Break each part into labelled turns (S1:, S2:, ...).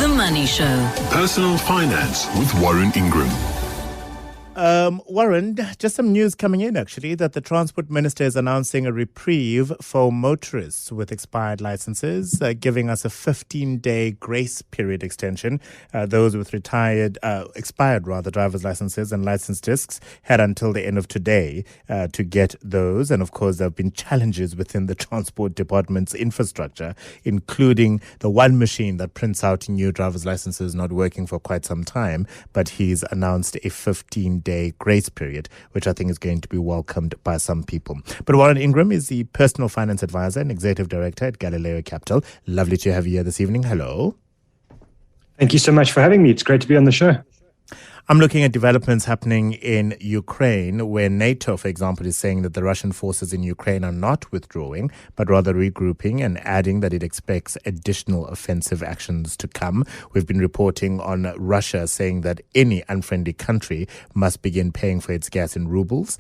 S1: The Money Show.
S2: Personal Finance with Warren Ingram.
S3: Warren, just some news coming in, actually, that the Transport Minister is announcing a reprieve for motorists with expired licenses, giving us a 15-day grace period extension. Those with expired driver's licenses and license discs had until the end of today to get those. And of course, there have been challenges within the Transport Department's infrastructure, including the one machine that prints out new driver's licenses not working for quite some time. But he's announced a 15-day grace period, which I think is going to be welcomed by some people. But Warren Ingram is the personal finance advisor and executive director at Galileo Capital. Lovely to have you here this evening. Hello.
S4: Thank you so much for having me. It's great to be on the show.
S3: I'm looking at developments happening in Ukraine, where NATO, for example, is saying that the Russian forces in Ukraine are not withdrawing, but rather regrouping, and adding that it expects additional offensive actions to come. We've been reporting on Russia saying that any unfriendly country must begin paying for its gas in rubles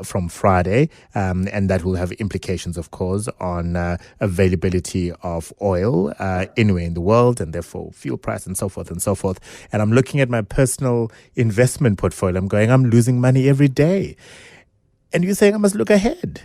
S3: from Friday, and that will have implications, of course, on availability of oil anywhere in the world, and therefore fuel price and so forth and so forth. And I'm looking at my personal investment portfolio. I'm losing money every day. And you're saying I must look ahead.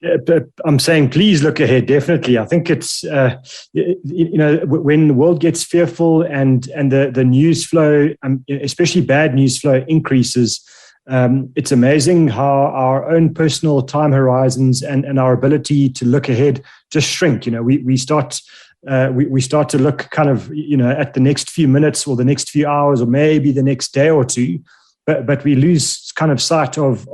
S4: Yeah, but I'm saying please look ahead, definitely. I think it's, when the world gets fearful and the news flow, especially bad news flow, increases, it's amazing how our own personal time horizons and our ability to look ahead just shrink. We start to look kind of, at the next few minutes or the next few hours or maybe the next day or two, but we lose kind of sight of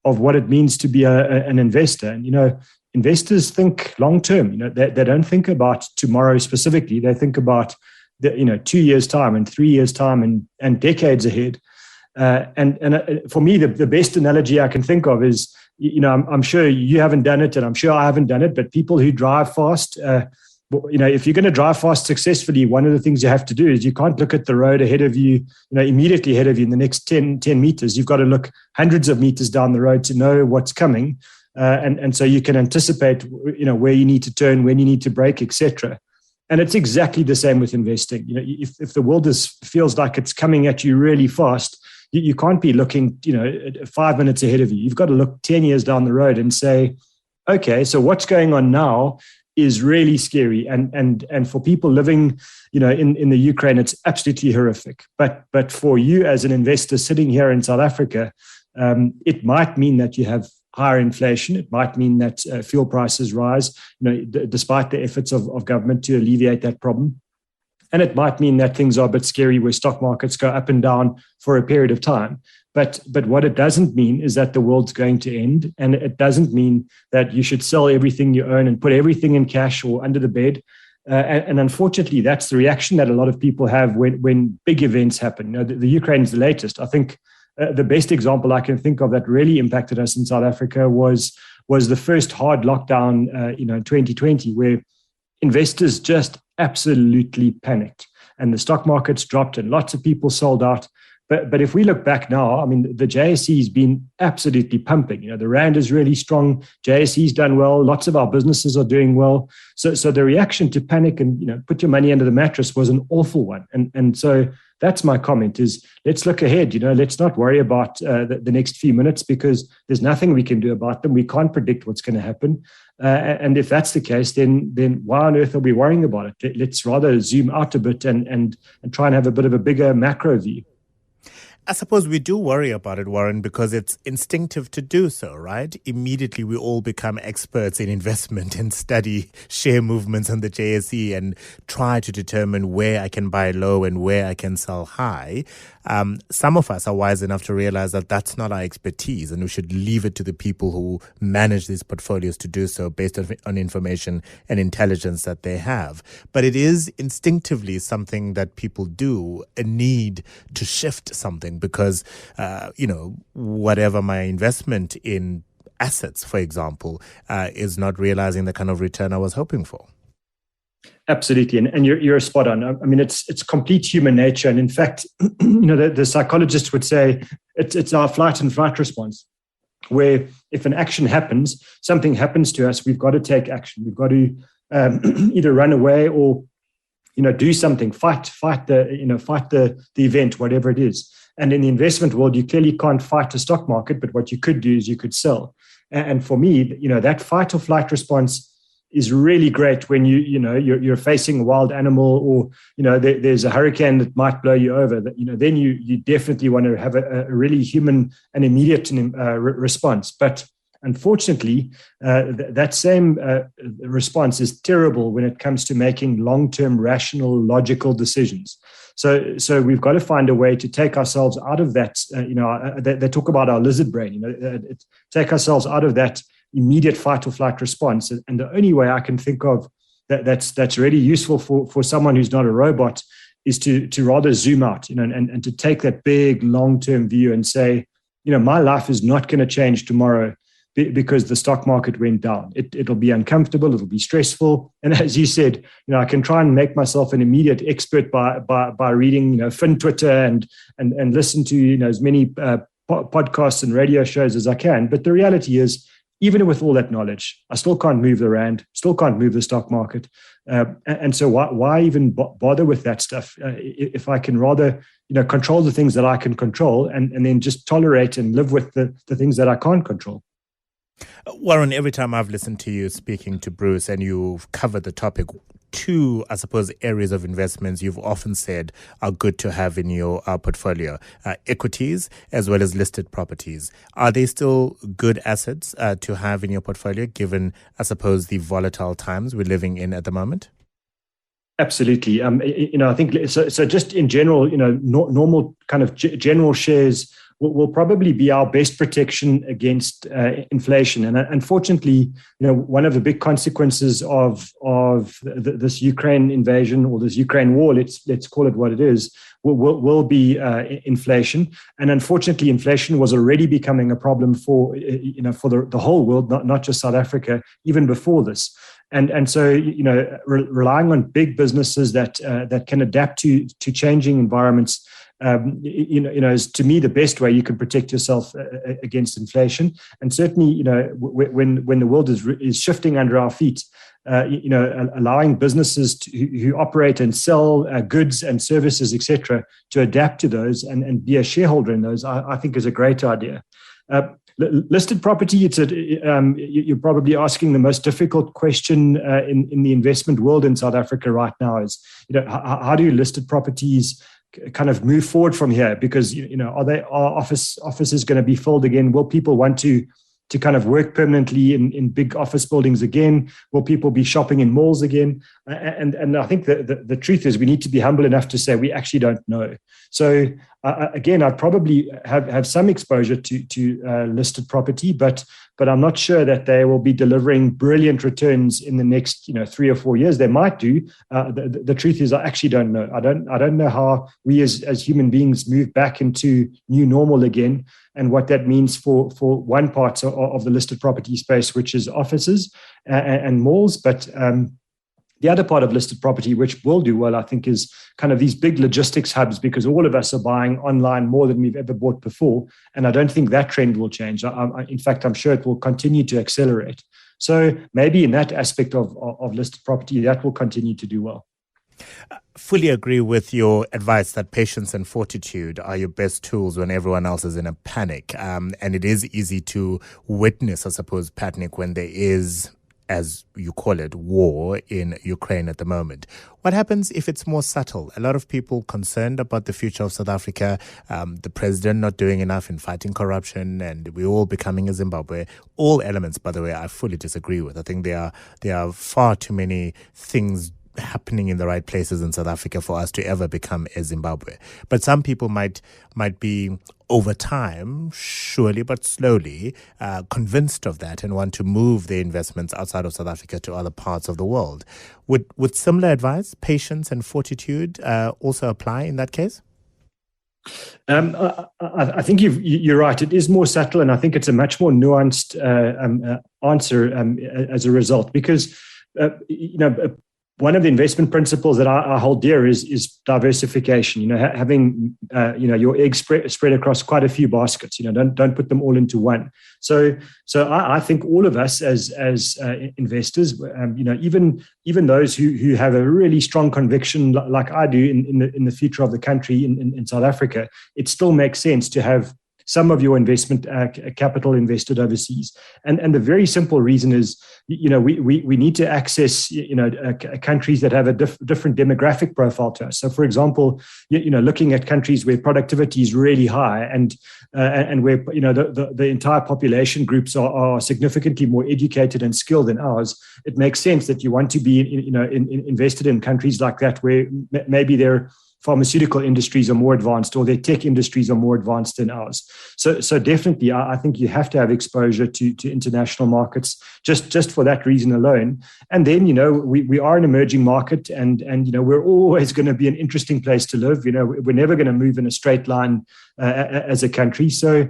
S4: what it means to be an investor. And, investors think long term. They don't think about tomorrow specifically. They think about 2 years time and 3 years time and decades ahead. And for me, the best analogy I can think of is, I'm sure you haven't done it and I'm sure I haven't done it, but people who drive fast, if you're going to drive fast successfully, one of the things you have to do is you can't look at the road ahead of you, immediately ahead of you in the next 10 meters. You've got to look hundreds of meters down the road to know what's coming. And so you can anticipate, where you need to turn, when you need to brake, etc. And it's exactly the same with investing. If the world feels like it's coming at you really fast, you can't be looking, 5 minutes ahead of you. You've got to look 10 years down the road and say, okay, so what's going on now is really scary, and for people living, in the Ukraine, it's absolutely horrific. But for you as an investor sitting here in South Africa, it might mean that you have higher inflation. It might mean that fuel prices rise, despite the efforts of government to alleviate that problem. And it might mean that things are a bit scary, where stock markets go up and down for a period of time. But what it doesn't mean is that the world's going to end. And it doesn't mean that you should sell everything you own and put everything in cash or under the bed. And unfortunately, that's the reaction that a lot of people have when big events happen. The Ukraine is the latest. I think the best example I can think of that really impacted us in South Africa was the first hard lockdown, in 2020, where investors just absolutely panicked and the stock markets dropped and lots of people sold out. But if we look back now, the JSE has been absolutely pumping. The rand is really strong. JSE's done well. Lots of our businesses are doing well. So the reaction to panic and put your money under the mattress was an awful one. And so that's my comment: is let's look ahead. Let's not worry about the next few minutes, because there's nothing we can do about them. We can't predict what's going to happen. And if that's the case, then why on earth are we worrying about it? Let's rather zoom out a bit and try and have a bit of a bigger macro view.
S3: I suppose we do worry about it, Warren, because it's instinctive to do so, right? Immediately, we all become experts in investment and study share movements on the JSE and try to determine where I can buy low and where I can sell high. Some of us are wise enough to realize that that's not our expertise, and we should leave it to the people who manage these portfolios to do so based on information and intelligence that they have. But it is instinctively something that people do, a need to shift something, because, whatever my investment in assets, for example, is not realizing the kind of return I was hoping for.
S4: Absolutely, and you're spot on. It's complete human nature, and in fact, the psychologist would say it's our flight and flight response, where if an action happens, something happens to us, we've got to take action. We've got to either run away or do something, fight the event, whatever it is. And in the investment world, you clearly can't fight the stock market, but what you could do is you could sell. And for me, that fight or flight response is really great when you're facing a wild animal, or there's a hurricane that might blow you over. Then you definitely want to have a really human and immediate response. But unfortunately, that same response is terrible when it comes to making long-term, rational, logical decisions. So we've got to find a way to take ourselves out of that. They talk about our lizard brain. Take ourselves out of that immediate fight or flight response. And the only way I can think of that's really useful for someone who's not a robot is to rather zoom out, and to take that big long-term view and say, my life is not going to change tomorrow because the stock market went down. It'll be uncomfortable. It'll be stressful. And as you said, I can try and make myself an immediate expert by reading, Fin Twitter and listen to, as many podcasts and radio shows as I can. But the reality is, even with all that knowledge, I still can't move the rand, still can't move the stock market. And so why even bother with that stuff if I can rather, control the things that I can control and then just tolerate and live with the things that I can't control.
S3: Warren, every time I've listened to you speaking to Bruce and you've covered the topic, two, I suppose, areas of investments you've often said are good to have in your portfolio, equities as well as listed properties. Are they still good assets to have in your portfolio, given, I suppose, the volatile times we're living in at the moment?
S4: Absolutely. I think so. Just in general, normal kind of general shares will probably be our best protection against inflation. And unfortunately, one of the big consequences of this Ukraine invasion, or this Ukraine war, let's call it what it is, will be inflation. And unfortunately, inflation was already becoming a problem for the whole world, not just South Africa, even before this. And so, relying on big businesses that can adapt to changing environments, is to me the best way you can protect yourself against inflation. And certainly, when the world is shifting under our feet, allowing businesses who operate and sell goods and services, etc., to adapt to those and be a shareholder in those, I think is a great idea. Listed property, you're probably asking the most difficult question in the investment world in South Africa right now is, how do listed properties kind of move forward from here? Because, are offices going to be filled again? Will people want to kind of work permanently in big office buildings again? Will people be shopping in malls again? And I think the truth is we need to be humble enough to say we actually don't know. So again, I'd probably have some exposure to listed property, but I'm not sure that they will be delivering brilliant returns in the next 3 or 4 years. They might do. The truth is I actually don't know. I don't know how we as human beings move back into new normal again, and what that means for one part of the listed property space, which is offices and malls. But the other part of listed property, which will do well, I think, is kind of these big logistics hubs, because all of us are buying online more than we've ever bought before. And I don't think that trend will change. In fact, I'm sure it will continue to accelerate. So maybe in that aspect of listed property, that will continue to do well.
S3: Fully agree with your advice that patience and fortitude are your best tools when everyone else is in a panic. And it is easy to witness, I suppose, panic when there is, as you call it, war in Ukraine at the moment. What happens if it's more subtle? A lot of people concerned about the future of South Africa, the president not doing enough in fighting corruption, and we're all becoming a Zimbabwe. All elements, by the way, I fully disagree with. I think there are far too many things happening in the right places in South Africa for us to ever become a Zimbabwe. But some people might be, over time, surely but slowly, convinced of that and want to move their investments outside of South Africa to other parts of the world. Would similar advice, patience and fortitude, also apply in that case?
S4: I think you're right. It is more subtle, and I think it's a much more nuanced answer as a result, because one of the investment principles that I hold dear is diversification. Having your eggs spread across quite a few baskets. Don't put them all into one. So I think all of us as investors, even those who have a really strong conviction, like I do, in the future of the country in South Africa, it still makes sense to have some of your investment capital invested overseas. And the very simple reason is, we need to access, countries that have a different demographic profile to us. So, for example, looking at countries where productivity is really high and where, the entire population groups are significantly more educated and skilled than ours, it makes sense that you want to be, invested in countries like that where maybe they're pharmaceutical industries are more advanced or their tech industries are more advanced than ours. So definitely, I think you have to have exposure to international markets just for that reason alone. And then, we are an emerging market and we're always going to be an interesting place to live. We're never going to move in a straight line as a country. So,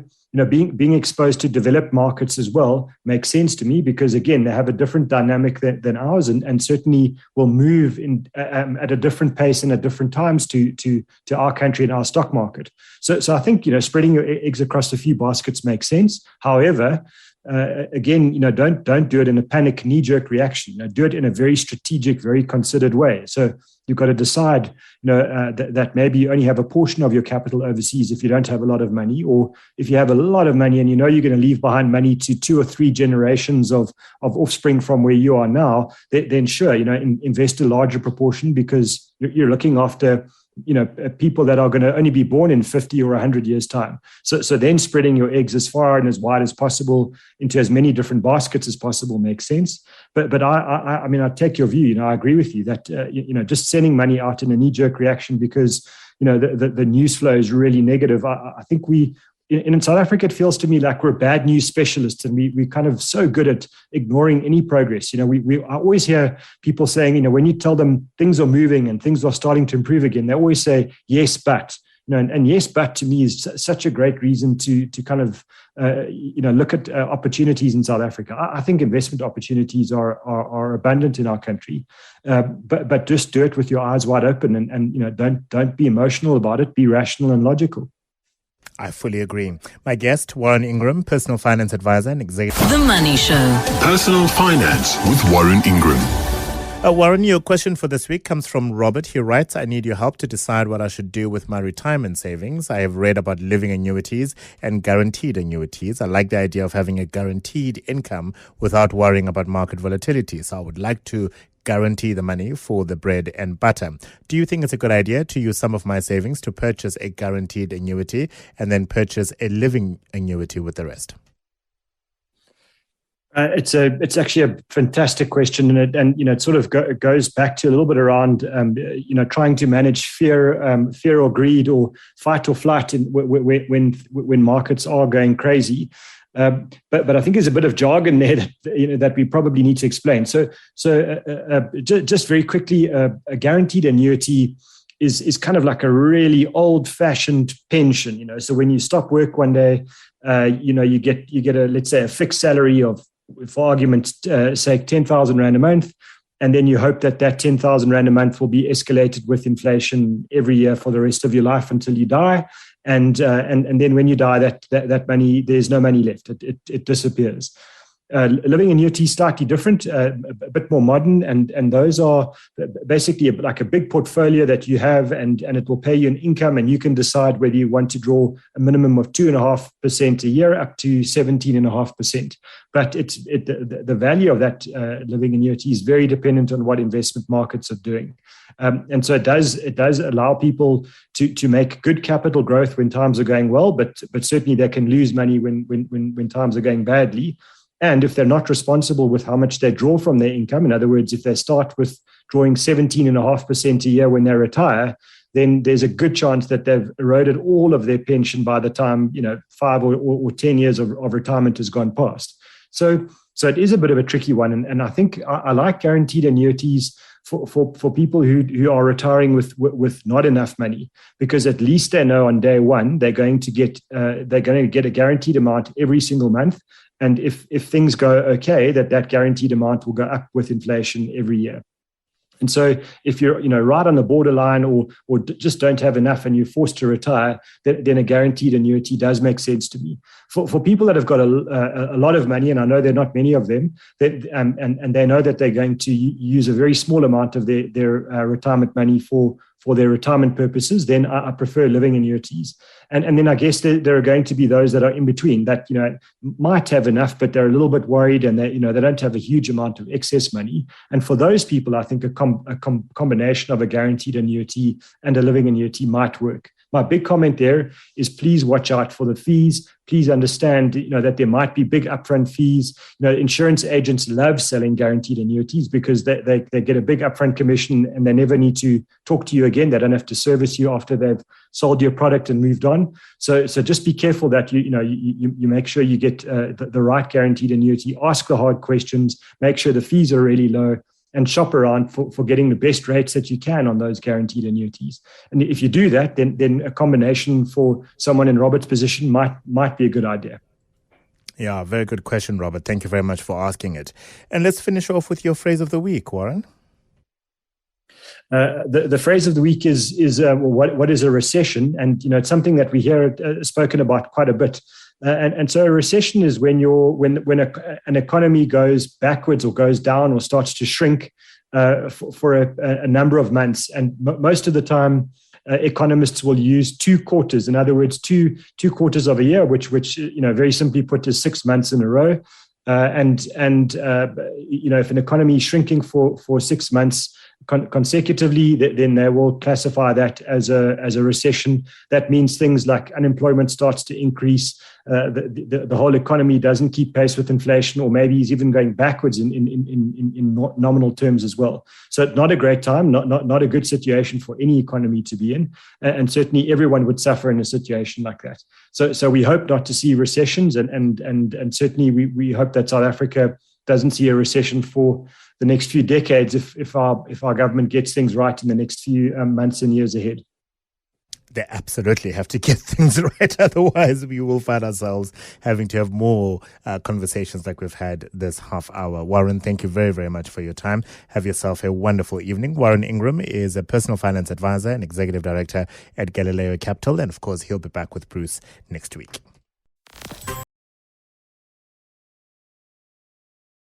S4: being exposed to developed markets as well makes sense to me because, again, they have a different dynamic than ours and certainly will move in at a different pace and at different times to our country and our stock market. So I think, spreading your eggs across a few baskets makes sense. However, again, don't do it in a panic knee-jerk reaction. Do it in a very strategic, very considered way. So you've got to decide, that maybe you only have a portion of your capital overseas if you don't have a lot of money, or if you have a lot of money and you're going to leave behind money to 2 or 3 generations of offspring from where you are now, then sure, invest a larger proportion because you're looking after people that are going to only be born in 50 or 100 years' time. So then spreading your eggs as far and as wide as possible into as many different baskets as possible makes sense. But I take your view. I agree with you that just sending money out in a knee-jerk reaction because the news flow is really negative. I think in South Africa, it feels to me like we're bad news specialists and we're kind of so good at ignoring any progress. I always hear people saying, when you tell them things are moving and things are starting to improve again, they always say, yes, but. And yes, but to me is such a great reason to kind of, look at opportunities in South Africa. I think investment opportunities are abundant in our country, but just do it with your eyes wide open and don't be emotional about it. Be rational and logical.
S3: I fully agree. My guest, Warren Ingram, personal finance advisor and executive.
S2: The Money Show. Personal finance with Warren Ingram.
S3: Warren, your question for this week comes from Robert. He writes, I need your help to decide what I should do with my retirement savings. I have read about living annuities and guaranteed annuities. I like the idea of having a guaranteed income without worrying about market volatility. So I would like to guarantee the money for the bread and butter. Do you think it's a good idea to use some of my savings to purchase a guaranteed annuity and then purchase a living annuity with the rest?
S4: It's actually a fantastic question, and it sort of goes back to a little bit around trying to manage fear or greed or fight or flight when markets are going crazy. But I think there's a bit of jargon there that we probably need to explain. So just very quickly, a guaranteed annuity is kind of like a really old-fashioned pension. So when you stop work one day, you get a, let's say, a fixed salary of, for argument's sake, 10,000 Rand a month. And then you hope that 10,000 Rand a month will be escalated with inflation every year for the rest of your life until you die. And then when you die, that money, there's no money left. It disappears. Living annuity is slightly different, a bit more modern, and those are basically like a big portfolio that you have, and it will pay you an income, and you can decide whether you want to draw a minimum of 2.5% a year up to 17.5%. But the value of that living annuity is very dependent on what investment markets are doing. And so it does allow people to make good capital growth when times are going well, but certainly they can lose money when times are going badly. And if they're not responsible with how much they draw from their income, in other words, if they start with drawing 17.5% a year when they retire, then there's a good chance that they've eroded all of their pension by the time 5 or 10 years of retirement has gone past. So it is a bit of a tricky one, and I think I like guaranteed annuities for people who are retiring with not enough money, because at least they know on day one they're going to get a guaranteed amount every single month. And if things go okay, that guaranteed amount will go up with inflation every year. And so if you're, right on the borderline or just don't have enough and you're forced to retire, then a guaranteed annuity does make sense to me. For people that have got a lot of money, and I know there are not many of them, and they know that they're going to use a very small amount of their retirement money for their retirement purposes, then I prefer living annuities. And then I guess there are going to be those that are in between that, might have enough, but they're a little bit worried and they don't have a huge amount of excess money. And for those people, I think a combination of a guaranteed annuity and a living annuity might work. My big comment there is please watch out for the fees. Please understand, that there might be big upfront fees. Insurance agents love selling guaranteed annuities because they get a big upfront commission and they never need to talk to you again. They don't have to service you after they've sold your product and moved on. So just be careful that you make sure you get the right guaranteed annuity. Ask the hard questions. Make sure the fees are really low. And shop around for getting the best rates that you can on those guaranteed annuities. And if you do that, then a combination for someone in Robert's position might be a good idea.
S3: Yeah, very good question, Robert. Thank you very much for asking it. And let's finish off with your phrase of the week, Warren.
S4: The phrase of the week is what is a recession? And it's something that we hear spoken about quite a bit. And so a recession is when an economy goes backwards or goes down or starts to shrink for a number of months. And most of the time, economists will use 2 quarters. In other words, two quarters of a year, which very simply put is 6 months in a row. If an economy is shrinking for 6 months consecutively, then they will classify that as a recession. That means things like unemployment starts to increase, the whole economy doesn't keep pace with inflation, or maybe is even going backwards in nominal terms as well. So not a great time, not a good situation for any economy to be in, and certainly everyone would suffer in a situation like that. So we hope not to see recessions, and certainly we hope that South Africa doesn't see a recession for the next few decades if our government gets things right in the next few months and years ahead.
S3: They absolutely have to get things right. Otherwise, we will find ourselves having to have more conversations like we've had this half hour. Warren, thank you very, very much for your time. Have yourself a wonderful evening. Warren Ingram is a personal finance advisor and executive director at Galileo Capital. And of course, he'll be back with Bruce next week.